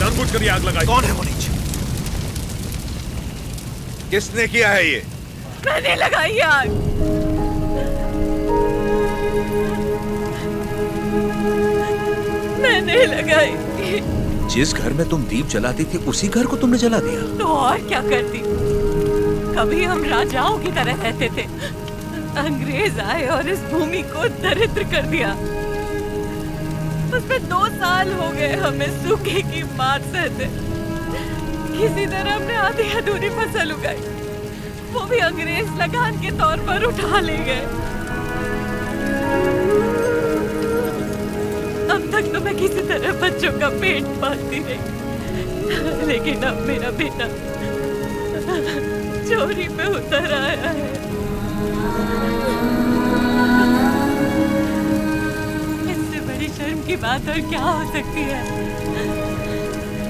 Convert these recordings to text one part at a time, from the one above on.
जानबूझकर ये आग लगाई। कौन है वो नीच? किसने किया है ये? मैंने लगाई आग। मैंने लगाई। जिस घर में तुम दीप जलाती थी उसी घर को तुमने जला दिया। तो और क्या करती? कभी हम राजाओं की तरह रहते थे, अंग्रेज आए और इस भूमि को दरिद्र कर दिया। उसमें 2 साल हो गए हमें सूखे की मार सहते। किसी तरह हमने आधी अधूरी फसल उगाई, वो भी अंग्रेज लगान के तौर पर उठा ले गए। अब तक तो मैं किसी तरह बच्चों का पेट पालती रही, लेकिन अब मेरा बेटा चोरी पे उतर आया है। इससे बड़ी शर्म की बात और क्या हो सकती है?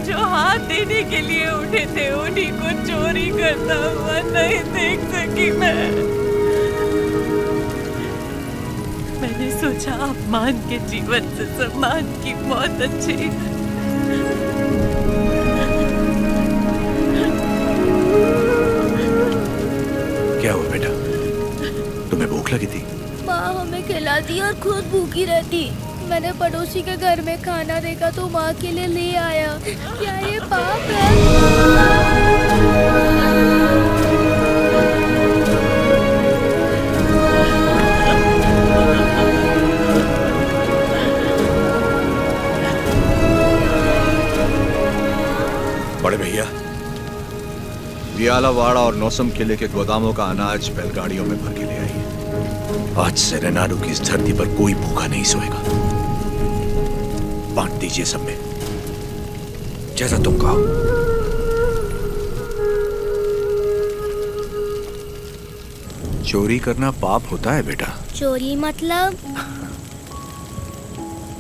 जो हाथ देने के लिए उठे थे उन्हीं को चोरी करता हुआ नहीं देख सकी मैं। मैंने सोचा अपमान के जीवन से सम्मान की मौत अच्छी। क्या हुआ बेटा? तुम्हें भूख लगी थी? माँ हमें खिलाती और खुद भूखी रहती। मैंने पड़ोसी के घर में खाना देखा तो माँ के लिए ले आया। क्या ये पाप है? बड़े भैया, वियालावाड़ा और नौसम किले के गोदामों का अनाज बैलगाड़ियों में भर के ले आइए। आज से रेनाडू की इस धरती पर कोई भूखा नहीं सोएगा। बांट दीजिए सब में, जैसा तुम कहो। चोरी करना पाप होता है बेटा। चोरी मतलब?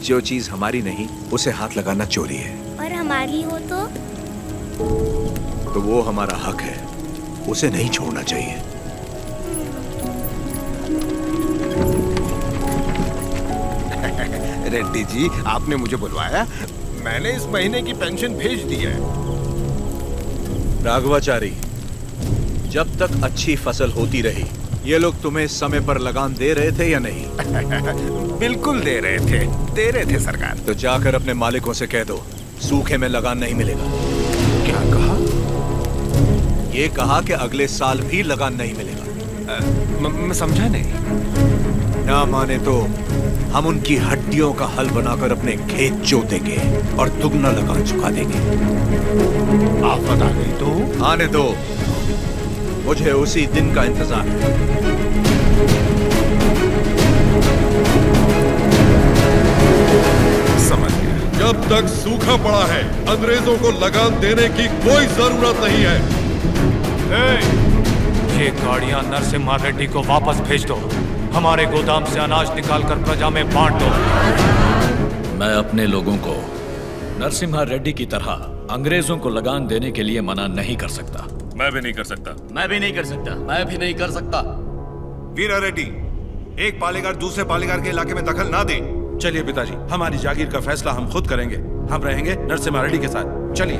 जो चीज हमारी नहीं उसे हाथ लगाना चोरी है। और हमारी हो तो वो हमारा हक है, उसे नहीं छोड़ना चाहिए। रेड्डी जी, आपने मुझे बुलवाया? मैंने इस महीने की पेंशन भेज दी है। राघवाचारी, जब तक अच्छी फसल होती रही, ये लोग तुम्हें समय पर लगान दे रहे थे या नहीं? बिल्कुल दे रहे थे सरकार। तो जाकर अपने मालिकों से कह दो, सूखे में लगान नहीं मिलेगा। क्या कहा? ये कहा कि अगले साल भी लगान नहीं मिलेगा। मैं समझा नहीं। ना माने तो हम उनकी हड्डियों का हल बनाकर अपने खेत जोतेंगे और दुगना लगान चुका देंगे। आफत आ गई तो? आने दो, मुझे उसी दिन का इंतजार है। समझ गया। जब तक सूखा पड़ा है, अंग्रेजों को लगान देने की कोई जरूरत नहीं है। ये गाड़ियां नरसिम्हा रेड्डी को वापस भेज दो। हमारे गोदाम से अनाज निकालकर प्रजा में बांट दो। मैं अपने लोगों को नरसिम्हा रेड्डी की तरह अंग्रेजों को लगान देने के लिए मना नहीं कर सकता। मैं भी नहीं कर सकता। मैं भी नहीं कर सकता। मैं भी नहीं कर सकता। वीरा रेड्डी, एक पालेगार दूसरे पालेगार के इलाके में दखल ना दे। चलिए पिताजी, हमारी जागीर का फैसला हम खुद करेंगे। हम रहेंगे नरसिम्हा रेड्डी के साथ। चलिए।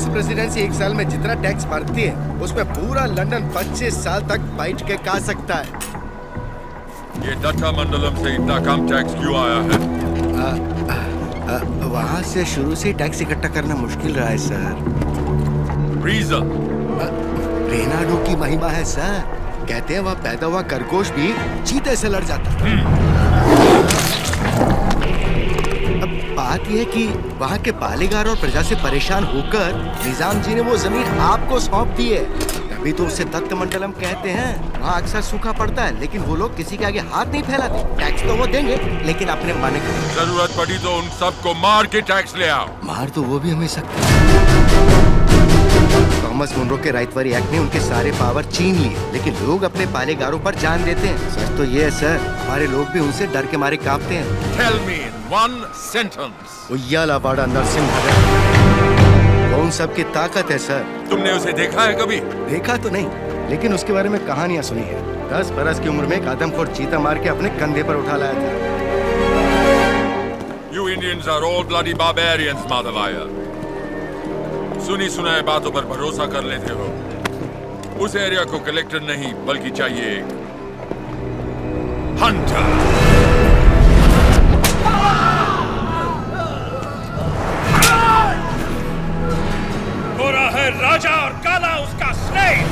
प्रेसिडेंसी एक साल में जितना टैक्स भरती है उसमें पूरा लंदन 25 साल तक बैठ के खा सकता है। ये डट्टा मंडलम से इतना कम टैक्स क्यों आया है? वहाँ से शुरू से टैक्स इकट्ठा करना मुश्किल रहा है सर। रीजन? रेनाडू की महिमा है सर। कहते हैं वहाँ पैदा हुआ खरगोश भी चीते से लड़ जाता है। बात यह है कि वहाँ के पालेगार और प्रजा से परेशान होकर निजाम जी ने वो जमीन आपको सौंप दी है। तभी तो उसे दत्त मंडलम कहते हैं। वहाँ अक्सर सूखा पड़ता है लेकिन वो लोग किसी के आगे हाथ नहीं फैलाते। टैक्स तो वो देंगे लेकिन अपने माने का। जरूरत पड़ी तो उन सबको मार के टैक्स ले आओ। मार तो वो भी हमें सकते हैं। थॉमस मुनरो के राइटवरी एक्ट ने उनके सारे पावर छीन लिए, लेकिन लोग अपने पालेगारों पर जान देते हैं। सच तो ये है सर, हमारे लोग भी उनसे डर के मारे कांपते हैं। Tell me in one sentence. उయ్యాలవాడ Narasimha कौन सबकी ताकत है सर? तुमने उसे देखा है कभी? देखा तो नहीं, लेकिन उसके बारे में कहानियां सुनी है। 10 बरस की उम्र में एक आदमखोर चीता मार के अपने कंधे पर उठा लाया था। You Indians are all bloody barbarians, Madhavaya. सुनी सुनाए बातों पर भरोसा कर लेते हो। उस एरिया को कलेक्टर नहीं बल्कि चाहिए एक हंटर। गोरा है राजा और काला उसका स्लेव।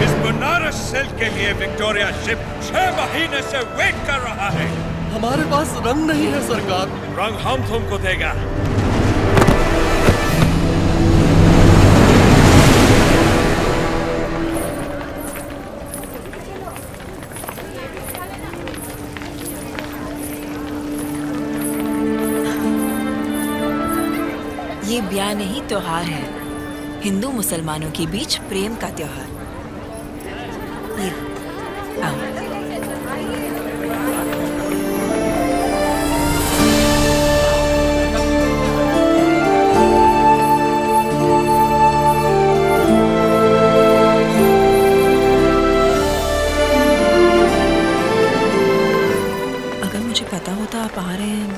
इस बनारस सेल के लिए विक्टोरिया शिप 6 महीने से वेट कर रहा है। हमारे पास रंग नहीं है सरकार। रंग हम तुमको देगा। ये ब्याह नहीं त्योहार है, हिंदू मुसलमानों के बीच प्रेम का त्योहार। ये आओ। अगर मुझे पता होता आप आ रहे हैं,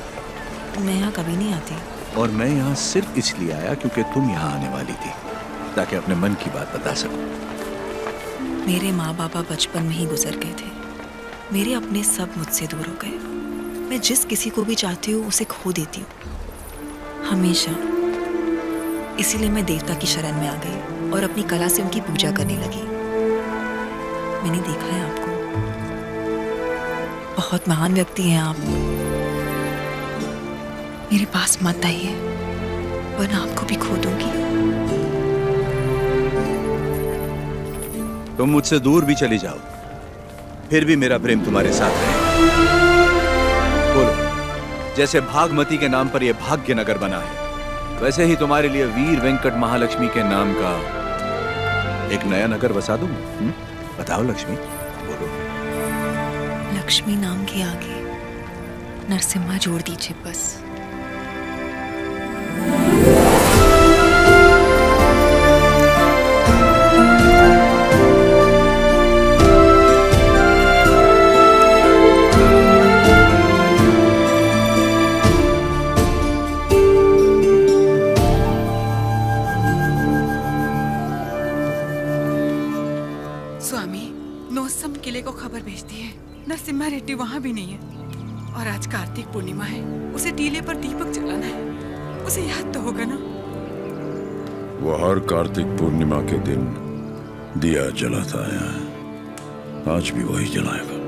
मैं यहाँ कभी नहीं आती। और मैं यहाँ सिर्फ इसलिए आया क्योंकि तुम यहाँ आने वाली थी, ताकि अपने मन की बात बता सकूं। मेरे माँ बाबा बचपन में ही गुजर गए थे। मेरे अपने सब मुझसे दूर हो गए। मैं जिस किसी को भी चाहती हूँ उसे खो देती हूँ, हमेशा। इसीलिए मैं देवता की शरण में आ गई और अपनी कला से उनकी पूजा करने लगी। मैंने देखा है आपको, बहुत महान व्यक्ति हैं आप। मेरे पास मत आइए, वरना आपको भी खो दूंगी। तुम मुझसे दूर भी चली जाओ, फिर भी मेरा प्रेम तुम्हारे साथ रहेगा। बोलो, जैसे भागमती के नाम पर यह भाग्यनगर बना है, वैसे ही तुम्हारे लिए वीर वेंकट महालक्ष्मी के नाम का एक नया नगर बसा दूं। बताओ लक्ष्मी, बोलो। लक्ष्मी नाम के आगे नरसिम्हा जोड़ दीजिए बस। किले को खबर भेजती है, नरसिम्हा रेड्डी वहाँ भी नहीं है। और आज कार्तिक पूर्णिमा है, उसे टीले पर दीपक जलाना है। उसे याद तो होगा ना? वो हर कार्तिक पूर्णिमा के दिन दिया जलाता आया है, आज भी वही जलाएगा।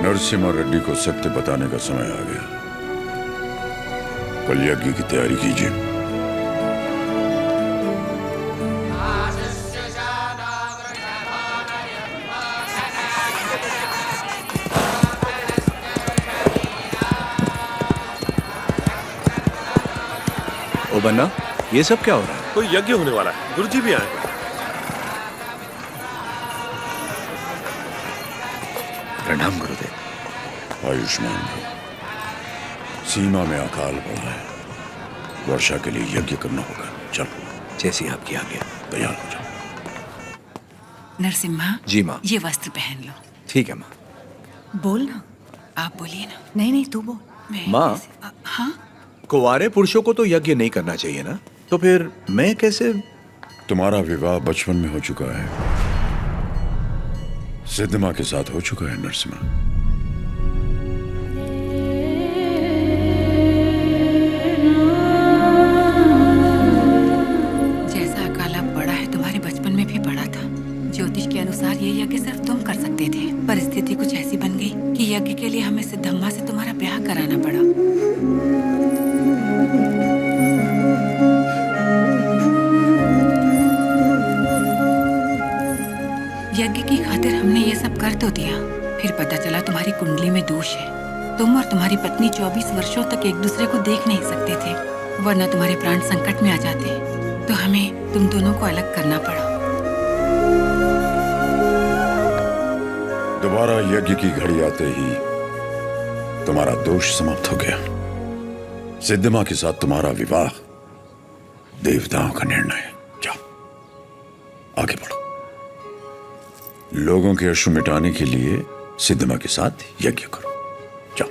नरसिम्हा रेड्डी को सत्य बताने का समय आ गया। कल यज्ञ की तैयारी कीजिए। ओ बन्ना, ये सब क्या हो रहा है? कोई यज्ञ होने वाला है, गुरुजी भी आए। प्रणाम गुरुदेव। आयुष्मान भव। सीमा में अकाल पड़ा है, वर्षा के लिए यज्ञ करना होगा। चलो, जैसी आपकी आज्ञा। तैयार हो जाओ। नरसिम्हा जी माँ। ये वस्त्र पहन लो। ठीक है माँ। बोल ना, आप बोलिए ना। नहीं तू बोल। माँ, हाँ? कुंवारे पुरुषों को तो यज्ञ नहीं करना चाहिए ना, तो फिर मैं कैसे? तुम्हारा विवाह बचपन में हो चुका है, सिद्धमा के साथ हो चुका है नरसिम्हा। जैसा काला पड़ा है तुम्हारे बचपन में भी पड़ा था। ज्योतिष के अनुसार ये यज्ञ सिर्फ तुम कर सकते थे। परिस्थिति कुछ ऐसी बन गई कि यज्ञ के लिए हमें सिद्धम्मा से तुम्हारा ब्याह कराना पड़ा। यज्ञ की खातिर हमने ये सब कर तो दिया, फिर पता चला तुम्हारी कुंडली में दोष है। तुम और तुम्हारी पत्नी 24 वर्षों तक एक दूसरे को देख नहीं सकते थे, वरना तुम्हारे प्राण संकट में आ जाते। तो हमें तुम दोनों को अलग करना पड़ा। दोबारा यज्ञ की घड़ी आते ही तुम्हारा दोष समाप्त हो गया। सिद्धिमा के साथ तुम्हारा विवाह देवताओं का निर्णय है। जाओ आगे बढ़ो। लोगों के अश्रु मिटाने के लिए सिद्धिमा के साथ यज्ञ करो। जाओ।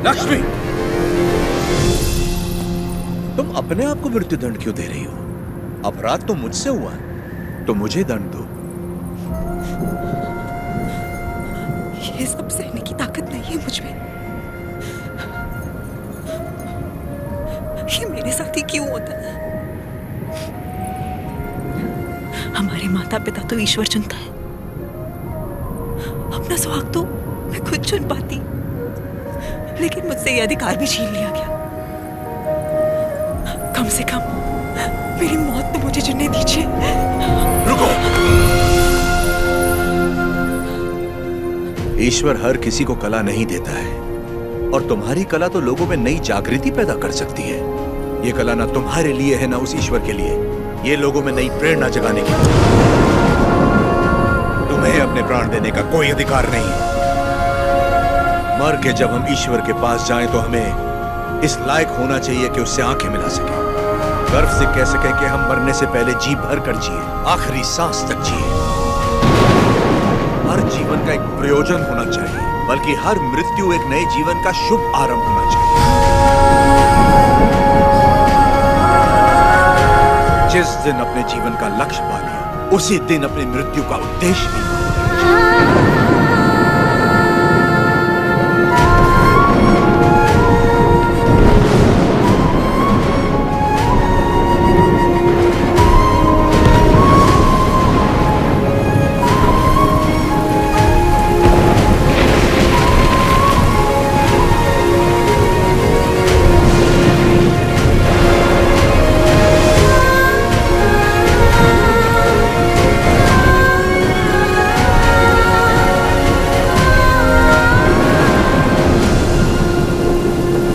लक्ष्मी, तुम अपने आप को मृत्यु दंड क्यों दे रही हो? अपराध तो मुझसे हुआ है, तो मुझे दंड दो। ये सब सहने की ताकत नहीं है मुझ में। ये मेरे साथ ही क्यों होता है? हमारे माता पिता तो ईश्वर चुनता है, अपना सुहाग तो मैं खुद चुन पाती, लेकिन मुझसे ये अधिकार भी छीन लिया गया। कम से कम मेरी मौत तो मुझे चुनने दीजिए। रुको। ईश्वर हर किसी को कला नहीं देता है, और तुम्हारी कला तो लोगों में नई जागृति पैदा कर सकती है। ये कला ना तुम्हारे लिए है ना उस ईश्वर के लिए, ये लोगों में नई प्रेरणा जगाने की। तुम्हें अपने प्राण देने का कोई अधिकार नहीं। मर के जब हम ईश्वर के पास जाएं तो हमें इस लायक होना चाहिए कि उससे आंखें मिला सके, गर्व से कह सके कि हम मरने से पहले जी भर कर जिए, आखिरी सांस तक जिए। हर जीवन का एक प्रयोजन होना चाहिए, बल्कि हर मृत्यु एक नए जीवन का शुभ आरंभ होना चाहिए। जिस दिन अपने जीवन का लक्ष्य पा लिया, उसी दिन अपनी मृत्यु का उद्देश्य भी पा लिया।